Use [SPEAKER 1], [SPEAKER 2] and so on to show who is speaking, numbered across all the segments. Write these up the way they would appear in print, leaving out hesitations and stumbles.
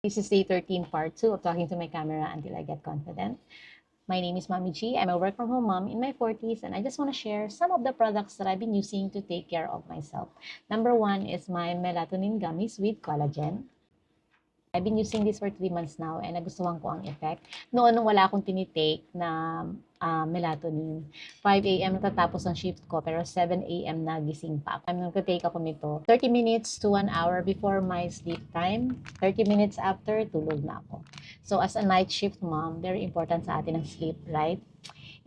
[SPEAKER 1] This is day 13, part 2 of talking to my camera until I get confident. My name is Mommy G. I'm a work from home mom in my 40s, and I just want to share some of the products that I've been using to take care of myself. Number one is my melatonin gummies with collagen. I've been using this for 3 months now and nagustuhan ko ang effect. Noon nung wala akong tinitake na melatonin, 5 a.m. natatapos ang shift ko pero 7 a.m. nagising pa. I'm nagtatake ako nito 30 minutes to 1 hour before my sleep time. 30 minutes after, tulog na ako. So as a night shift mom, very important sa atin ang sleep, right?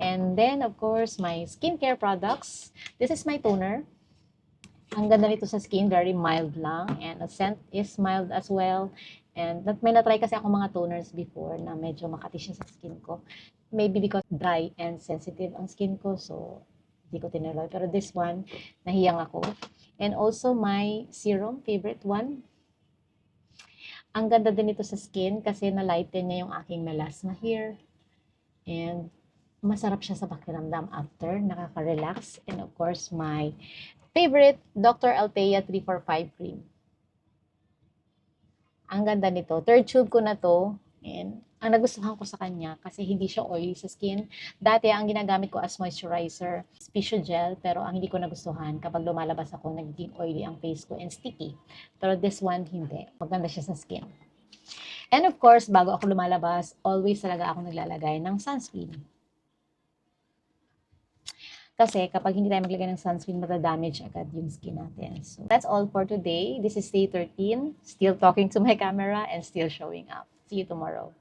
[SPEAKER 1] And then, of course, my skincare products. This is my toner. Ang ganda nito sa skin, very mild lang. And the scent is mild as well. And may na-try kasi ako mga toners before na medyo makati siya sa skin ko. Maybe because dry and sensitive ang skin ko. So, hindi ko tinuloy. Pero this one, nahiyang ako. And also my serum, favorite one. Ang ganda din ito sa skin kasi na-lighten niya yung aking melasma here. And masarap siya sa pakiramdam after. Nakaka-relax. And of course, my favorite, Dr. Althea 345 cream. Ang ganda nito. Third tube ko na to. And ang nagustuhan ko sa kanya kasi hindi siya oily sa skin. Dati ang ginagamit ko as moisturizer, Physiogel, pero ang hindi ko nagustuhan kapag lumalabas ako, nagiging oily ang face ko and sticky. Pero this one, hindi. Maganda siya sa skin. And of course, bago ako lumalabas, always talaga ako naglalagay ng sunscreen. Kasi kapag hindi tayo maglagay ng sunscreen, mata-damage agad yung skin natin. So that's all for today. This is day 13. Still talking to my camera and still showing up. See you tomorrow.